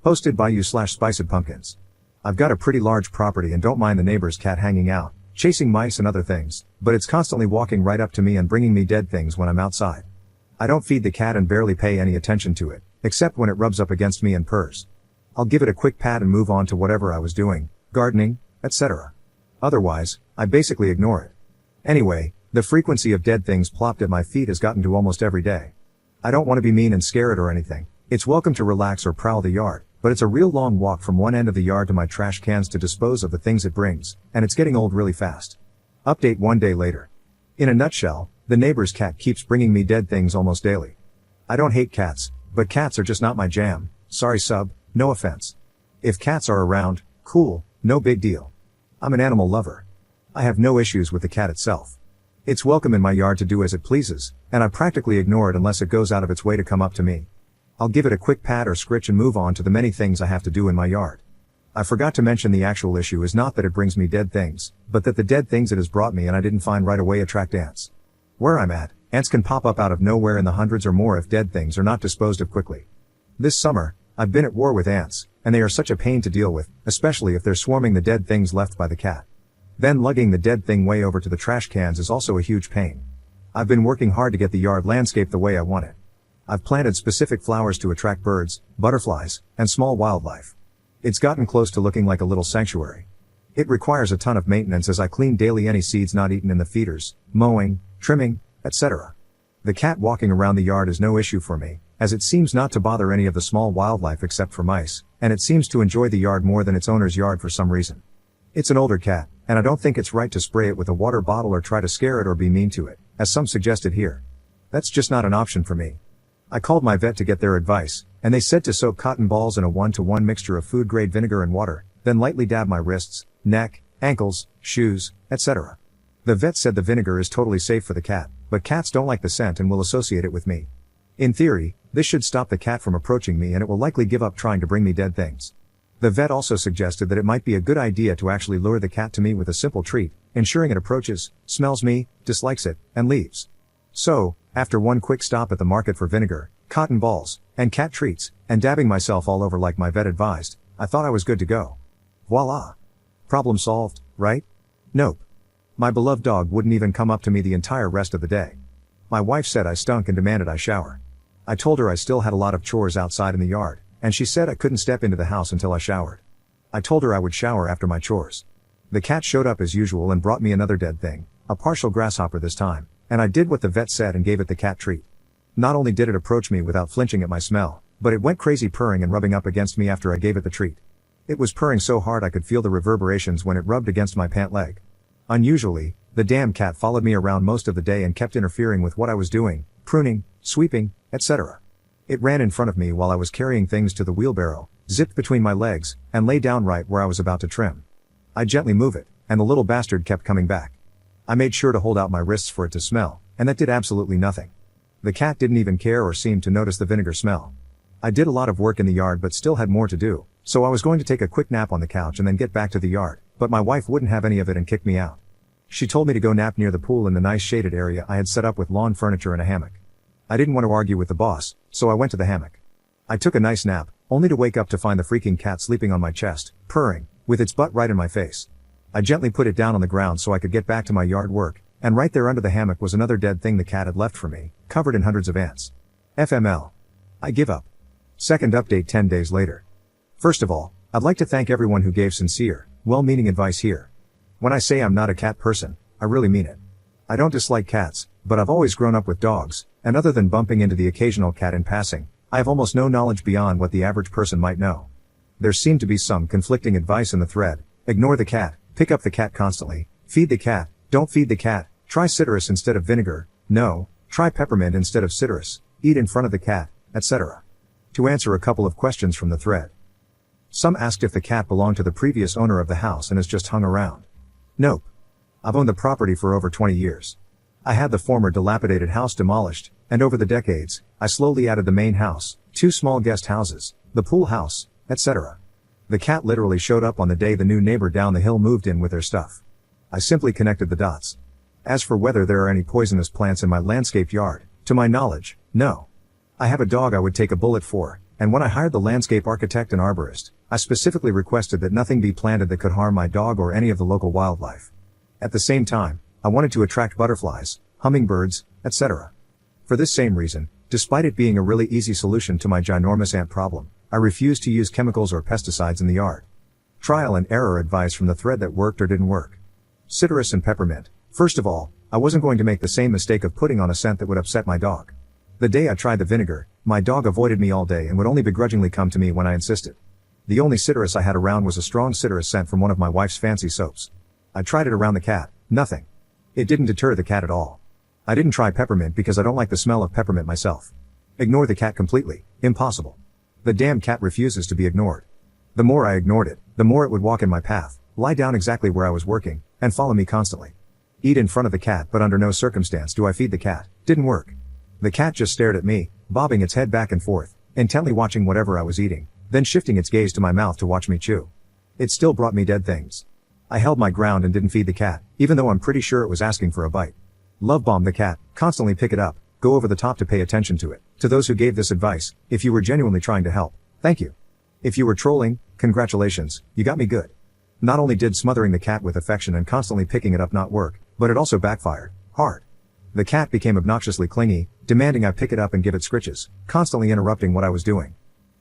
Hosted by you/Spiced Pumpkins. I've got a pretty large property and don't mind the neighbor's cat hanging out, chasing mice and other things, but it's constantly walking right up to me and bringing me dead things when I'm outside. I don't feed the cat and barely pay any attention to it, except when it rubs up against me and purrs. I'll give it a quick pat and move on to whatever I was doing, gardening, etc. Otherwise, I basically ignore it. Anyway, the frequency of dead things plopped at my feet has gotten to almost every day. I don't want to be mean and scare it or anything. It's welcome to relax or prowl the yard, but it's a real long walk from one end of the yard to my trash cans to dispose of the things it brings, and it's getting old really fast. Update 1 day later. In a nutshell, the neighbor's cat keeps bringing me dead things almost daily. I don't hate cats, but cats are just not my jam. Sorry sub, no offense. If cats are around, cool, no big deal. I'm an animal lover. I have no issues with the cat itself. It's welcome in my yard to do as it pleases, and I practically ignore it unless it goes out of its way to come up to me. I'll give it a quick pat or scritch and move on to the many things I have to do in my yard. I forgot to mention the actual issue is not that it brings me dead things, but that the dead things it has brought me and I didn't find right away attract ants. Where I'm at, ants can pop up out of nowhere in the hundreds or more if dead things are not disposed of quickly. This summer, I've been at war with ants, and they are such a pain to deal with, especially if they're swarming the dead things left by the cat. Then lugging the dead thing way over to the trash cans is also a huge pain. I've been working hard to get the yard landscaped the way I want it. I've planted specific flowers to attract birds, butterflies, and small wildlife. It's gotten close to looking like a little sanctuary. It requires a ton of maintenance as I clean daily any seeds not eaten in the feeders, mowing, trimming, etc. The cat walking around the yard is no issue for me, as it seems not to bother any of the small wildlife except for mice, and it seems to enjoy the yard more than its owner's yard for some reason. It's an older cat, and I don't think it's right to spray it with a water bottle or try to scare it or be mean to it, as some suggested here. That's just not an option for me. I called my vet to get their advice, and they said to soak cotton balls in a 1-to-1 mixture of food-grade vinegar and water, then lightly dab my wrists, neck, ankles, shoes, etc. The vet said the vinegar is totally safe for the cat, but cats don't like the scent and will associate it with me. In theory, this should stop the cat from approaching me and it will likely give up trying to bring me dead things. The vet also suggested that it might be a good idea to actually lure the cat to me with a simple treat, ensuring it approaches, smells me, dislikes it, and leaves. So, after one quick stop at the market for vinegar, cotton balls, and cat treats, and dabbing myself all over like my vet advised, I thought I was good to go. Voila! Problem solved, right? Nope. My beloved dog wouldn't even come up to me the entire rest of the day. My wife said I stunk and demanded I shower. I told her I still had a lot of chores outside in the yard, and she said I couldn't step into the house until I showered. I told her I would shower after my chores. The cat showed up as usual and brought me another dead thing, a partial grasshopper this time, and I did what the vet said and gave it the cat treat. Not only did it approach me without flinching at my smell, but it went crazy purring and rubbing up against me after I gave it the treat. It was purring so hard I could feel the reverberations when it rubbed against my pant leg. Unusually, the damn cat followed me around most of the day and kept interfering with what I was doing, pruning, sweeping, etc. It ran in front of me while I was carrying things to the wheelbarrow, zipped between my legs, and lay down right where I was about to trim. I gently move it, and the little bastard kept coming back. I made sure to hold out my wrists for it to smell, and that did absolutely nothing. The cat didn't even care or seem to notice the vinegar smell. I did a lot of work in the yard but still had more to do, so I was going to take a quick nap on the couch and then get back to the yard, but my wife wouldn't have any of it and kicked me out. She told me to go nap near the pool in the nice shaded area I had set up with lawn furniture and a hammock. I didn't want to argue with the boss, so I went to the hammock. I took a nice nap, only to wake up to find the freaking cat sleeping on my chest, purring, with its butt right in my face. I gently put it down on the ground so I could get back to my yard work, and right there under the hammock was another dead thing the cat had left for me, covered in hundreds of ants. FML. I give up. Second update 10 days later. First of all, I'd like to thank everyone who gave sincere, well-meaning advice here. When I say I'm not a cat person, I really mean it. I don't dislike cats, but I've always grown up with dogs, and other than bumping into the occasional cat in passing, I have almost no knowledge beyond what the average person might know. There seemed to be some conflicting advice in the thread. Ignore the cat, pick up the cat constantly, feed the cat, don't feed the cat, try citrus instead of vinegar, no, try peppermint instead of citrus, eat in front of the cat, etc. To answer a couple of questions from the thread. Some asked if the cat belonged to the previous owner of the house and has just hung around. Nope. I've owned the property for over 20 years. I had the former dilapidated house demolished, and over the decades, I slowly added the main house, 2 small guest houses, the pool house, etc. The cat literally showed up on the day the new neighbor down the hill moved in with their stuff. I simply connected the dots. As for whether there are any poisonous plants in my landscaped yard, to my knowledge, no. I have a dog I would take a bullet for, and when I hired the landscape architect and arborist, I specifically requested that nothing be planted that could harm my dog or any of the local wildlife. At the same time, I wanted to attract butterflies, hummingbirds, etc. For this same reason, despite it being a really easy solution to my ginormous ant problem, I refused to use chemicals or pesticides in the yard. Trial and error advice from the thread that worked or didn't work. Citrus and peppermint. First of all, I wasn't going to make the same mistake of putting on a scent that would upset my dog. The day I tried the vinegar, my dog avoided me all day and would only begrudgingly come to me when I insisted. The only citrus I had around was a strong citrus scent from one of my wife's fancy soaps. I tried it around the cat. Nothing. It didn't deter the cat at all. I didn't try peppermint because I don't like the smell of peppermint myself. Ignore the cat completely. Impossible. The damn cat refuses to be ignored. The more I ignored it, the more it would walk in my path, lie down exactly where I was working, and follow me constantly. Eat in front of the cat, but under no circumstance do I feed the cat. Didn't work. The cat just stared at me, bobbing its head back and forth, intently watching whatever I was eating, then shifting its gaze to my mouth to watch me chew. It still brought me dead things. I held my ground and didn't feed the cat, even though I'm pretty sure it was asking for a bite. Love bomb the cat, constantly pick it up, go over the top to pay attention to it. To those who gave this advice, if you were genuinely trying to help, thank you. If you were trolling, congratulations, you got me good. Not only did smothering the cat with affection and constantly picking it up not work, but it also backfired, hard. The cat became obnoxiously clingy, demanding I pick it up and give it scritches, constantly interrupting what I was doing.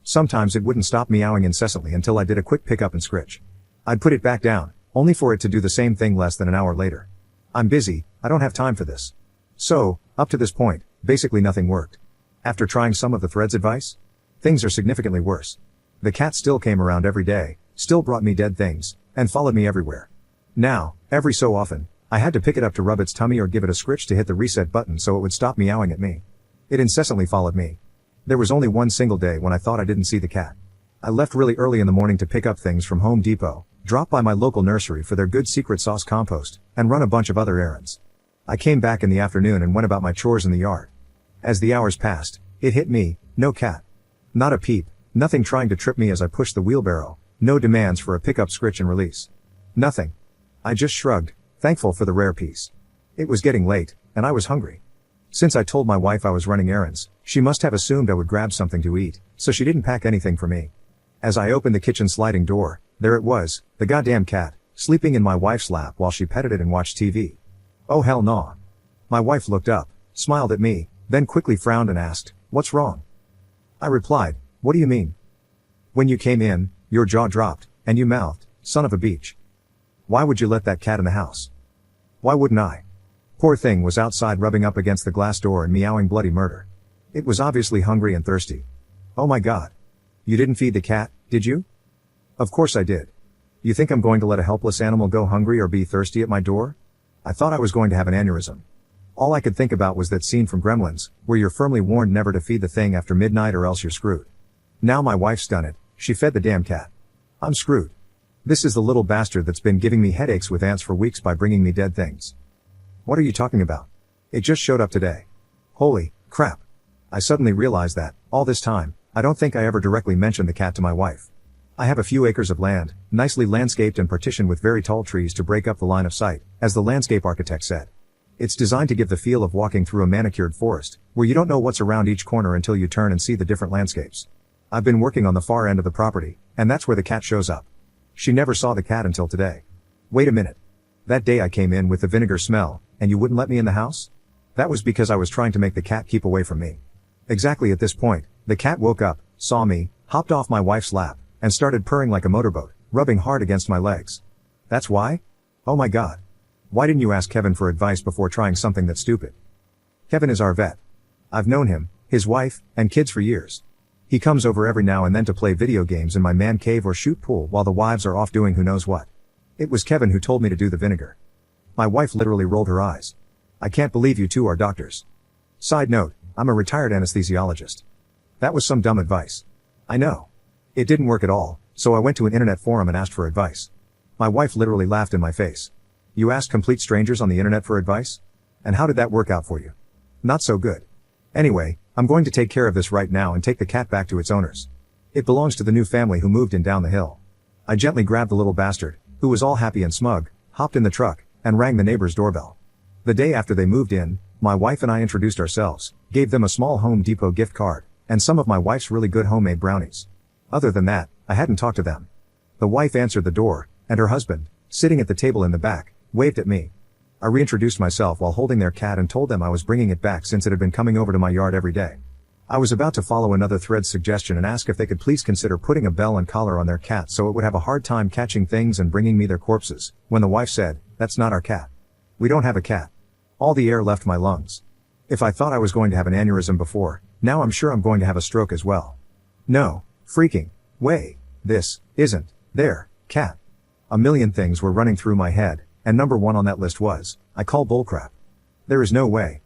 Sometimes it wouldn't stop meowing incessantly until I did a quick pick up and scritch. I'd put it back down, only for it to do the same thing less than an hour later. I'm busy, I don't have time for this. So, up to this point, basically nothing worked. After trying some of the thread's advice, things are significantly worse. The cat still came around every day, still brought me dead things, and followed me everywhere. Now, every so often, I had to pick it up to rub its tummy or give it a scritch to hit the reset button so it would stop meowing at me. It incessantly followed me. There was only one single day when I thought I didn't see the cat. I left really early in the morning to pick up things from Home Depot, drop by my local nursery for their good secret sauce compost, and run a bunch of other errands. I came back in the afternoon and went about my chores in the yard. As the hours passed, it hit me, no cat. Not a peep, nothing trying to trip me as I pushed the wheelbarrow, no demands for a pickup scritch and release. Nothing. I just shrugged, thankful for the rare peace. It was getting late, and I was hungry. Since I told my wife I was running errands, she must have assumed I would grab something to eat, so she didn't pack anything for me. As I opened the kitchen sliding door, there it was, the goddamn cat, sleeping in my wife's lap while she petted it and watched TV. Oh hell no. My wife looked up, smiled at me, then quickly frowned and asked, "What's wrong?" I replied, "What do you mean?" "When you came in, your jaw dropped, and you mouthed, 'Son of a beach.' Why would you let that cat in the house?" Why wouldn't I? Poor thing was outside rubbing up against the glass door and meowing bloody murder. It was obviously hungry and thirsty. Oh my god. You didn't feed the cat, did you? Of course I did. You think I'm going to let a helpless animal go hungry or be thirsty at my door? I thought I was going to have an aneurysm. All I could think about was that scene from Gremlins, where you're firmly warned never to feed the thing after midnight or else you're screwed. Now my wife's done it, she fed the damn cat. I'm screwed. This is the little bastard that's been giving me headaches with ants for weeks by bringing me dead things. What are you talking about? It just showed up today. Holy crap. I suddenly realized that, all this time, I don't think I ever directly mentioned the cat to my wife. I have a few acres of land, nicely landscaped and partitioned with very tall trees to break up the line of sight, as the landscape architect said. It's designed to give the feel of walking through a manicured forest, where you don't know what's around each corner until you turn and see the different landscapes. I've been working on the far end of the property, and that's where the cat shows up. She never saw the cat until today. Wait a minute. That day I came in with the vinegar smell, and you wouldn't let me in the house? That was because I was trying to make the cat keep away from me. Exactly at this point, the cat woke up, saw me, hopped off my wife's lap, and started purring like a motorboat, rubbing hard against my legs. That's why? Oh my god. Why didn't you ask Kevin for advice before trying something that stupid? Kevin is our vet. I've known him, his wife, and kids for years. He comes over every now and then to play video games in my man cave or shoot pool while the wives are off doing who knows what. It was Kevin who told me to do the vinegar. My wife literally rolled her eyes. I can't believe you two are doctors. Side note, I'm a retired anesthesiologist. That was some dumb advice. I know. It didn't work at all, so I went to an internet forum and asked for advice. My wife literally laughed in my face. You asked complete strangers on the internet for advice? And how did that work out for you? Not so good. Anyway, I'm going to take care of this right now and take the cat back to its owners. It belongs to the new family who moved in down the hill. I gently grabbed the little bastard, who was all happy and smug, hopped in the truck, and rang the neighbor's doorbell. The day after they moved in, my wife and I introduced ourselves, gave them a small Home Depot gift card, and some of my wife's really good homemade brownies. Other than that, I hadn't talked to them. The wife answered the door, and her husband, sitting at the table in the back, waved at me. I reintroduced myself while holding their cat and told them I was bringing it back since it had been coming over to my yard every day. I was about to follow another thread's suggestion and ask if they could please consider putting a bell and collar on their cat so it would have a hard time catching things and bringing me their corpses, when the wife said, "That's not our cat. We don't have a cat." All the air left my lungs. If I thought I was going to have an aneurysm before, now I'm sure I'm going to have a stroke as well. No, freaking way, this isn't their cat. A million things were running through my head, and number one on that list was, I call bullcrap. There is no way.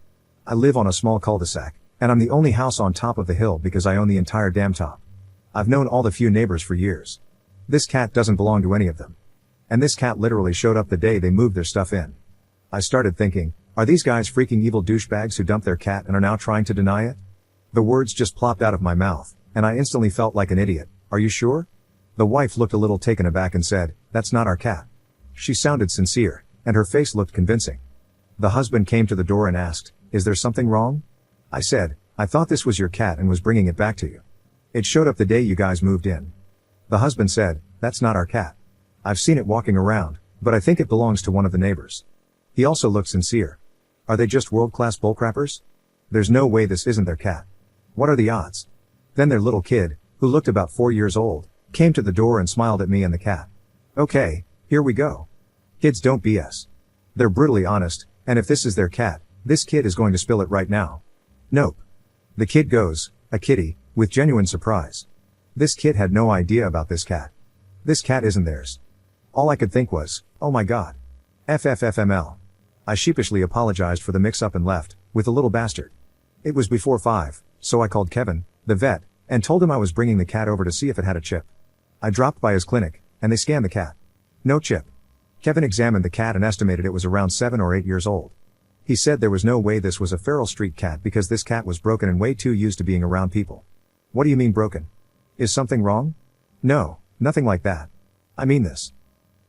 I live on a small cul-de-sac, and I'm the only house on top of the hill because I own the entire damn top. I've known all the few neighbors for years. This cat doesn't belong to any of them. And this cat literally showed up the day they moved their stuff in. I started thinking, are these guys freaking evil douchebags who dumped their cat and are now trying to deny it? The words just plopped out of my mouth, and I instantly felt like an idiot. Are you sure? The wife looked a little taken aback and said, "That's not our cat." She sounded sincere, and her face looked convincing. The husband came to the door and asked, "Is there something wrong?" I said, "I thought this was your cat and was bringing it back to you. It showed up the day you guys moved in." The husband said, "That's not our cat. I've seen it walking around, but I think it belongs to one of the neighbors." He also looked sincere. Are they just world-class bullcrappers? There's no way this isn't their cat. What are the odds? Then their little kid, who looked about 4 years old, came to the door and smiled at me and the cat. Okay, here we go. Kids don't BS. They're brutally honest, and if this is their cat, this kid is going to spill it right now. Nope. The kid goes, a kitty, with genuine surprise. This kid had no idea about this cat. This cat isn't theirs. All I could think was, oh my god. FFFML. I sheepishly apologized for the mix-up and left, with the little bastard. It was before 5, so I called Kevin, the vet, and told him I was bringing the cat over to see if it had a chip. I dropped by his clinic, and they scanned the cat. No chip. Kevin examined the cat and estimated it was around 7 or 8 years old. He said there was no way this was a feral street cat because this cat was broken and way too used to being around people. What do you mean broken? Is something wrong? No, nothing like that. I mean this.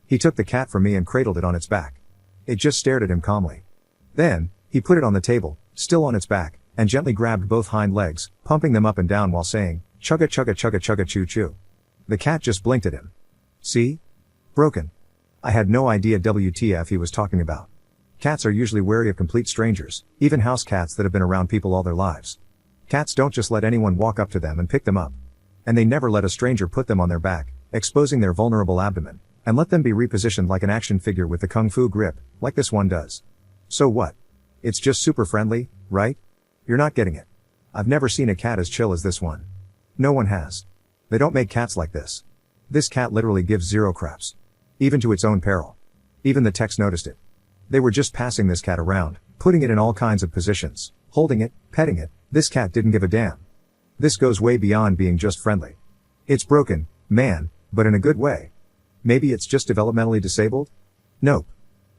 He took the cat from me and cradled it on its back. It just stared at him calmly. Then, he put it on the table, still on its back, and gently grabbed both hind legs, pumping them up and down while saying, "Chugga chugga chugga chugga choo choo." The cat just blinked at him. See? Broken. I had no idea WTF he was talking about. Cats are usually wary of complete strangers, even house cats that have been around people all their lives. Cats don't just let anyone walk up to them and pick them up. And they never let a stranger put them on their back, exposing their vulnerable abdomen, and let them be repositioned like an action figure with the kung fu grip, like this one does. So what? It's just super friendly, right? You're not getting it. I've never seen a cat as chill as this one. No one has. They don't make cats like this. This cat literally gives zero craps. Even to its own peril. Even the techs noticed it. They were just passing this cat around, putting it in all kinds of positions, holding it, petting it. This cat didn't give a damn. This goes way beyond being just friendly. It's broken, man, but in a good way. Maybe it's just developmentally disabled? Nope.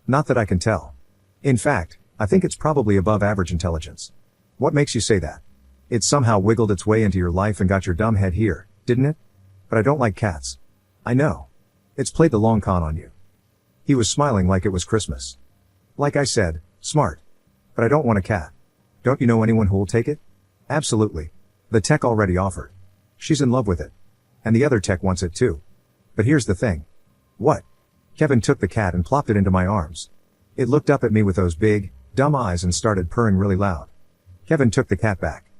Not that I can tell. In fact, I think it's probably above average intelligence. What makes you say that? It somehow wiggled its way into your life and got your dumb head here, didn't it? But I don't like cats. I know. It's played the long con on you. He was smiling like it was Christmas. Like I said, smart. But I don't want a cat. Don't you know anyone who will take it? Absolutely. The tech already offered. She's in love with it. And the other tech wants it too. But here's the thing. What? Kevin took the cat and plopped it into my arms. It looked up at me with those big, dumb eyes and started purring really loud. Kevin took the cat back.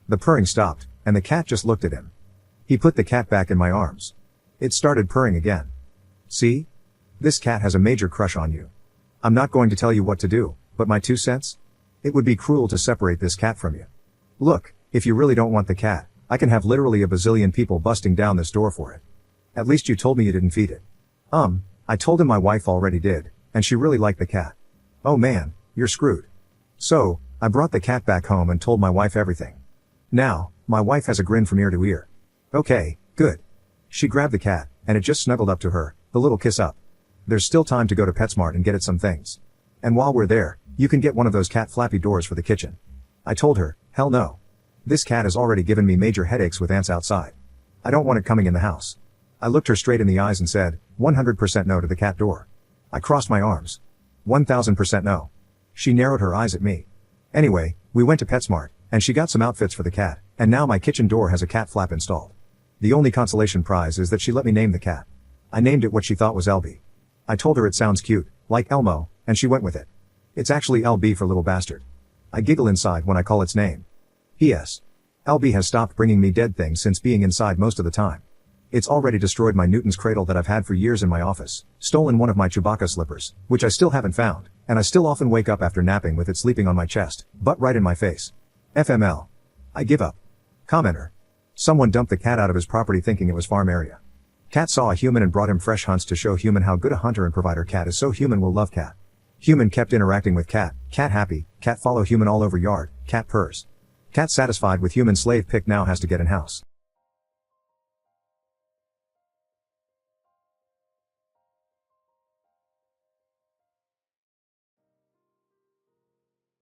The purring stopped, and the cat just looked at him. He put the cat back in my arms. It started purring again. See? This cat has a major crush on you. I'm not going to tell you what to do, but my 2 cents? It would be cruel to separate this cat from you. Look, if you really don't want the cat, I can have literally a bazillion people busting down this door for it. At least you told me you didn't feed it. I told him my wife already did, and she really liked the cat. Oh man, you're screwed. So, I brought the cat back home and told my wife everything. Now, my wife has a grin from ear to ear. Okay, good. She grabbed the cat, and it just snuggled up to her, the little kiss up. There's still time to go to PetSmart and get it some things. And while we're there, you can get one of those cat flappy doors for the kitchen. I told her, hell no. This cat has already given me major headaches with ants outside. I don't want it coming in the house. I looked her straight in the eyes and said, 100% no to the cat door. I crossed my arms. 1000% no. She narrowed her eyes at me. Anyway, we went to PetSmart, and she got some outfits for the cat, And now my kitchen door has a cat flap installed. The only consolation prize is that she let me name the cat. I named it what she thought was LB. I told her it sounds cute, like Elmo, and she went with it. It's actually LB for little bastard. I giggle inside when I call its name. P.S. LB has stopped bringing me dead things since being inside most of the time. It's already destroyed my Newton's cradle that I've had for years in my office, stolen one of my Chewbacca slippers, which I still haven't found, and I still often wake up after napping with it sleeping on my chest, butt right in my face. FML. I give up. Commenter. Someone dumped the cat out of his property thinking it was farm area. Cat saw a human and brought him fresh hunts to show human how good a hunter and provider cat is, so human will love cat. Human kept interacting with cat happy, cat follow human all over yard, cat purrs. Cat satisfied with human slave pick now has to get in house.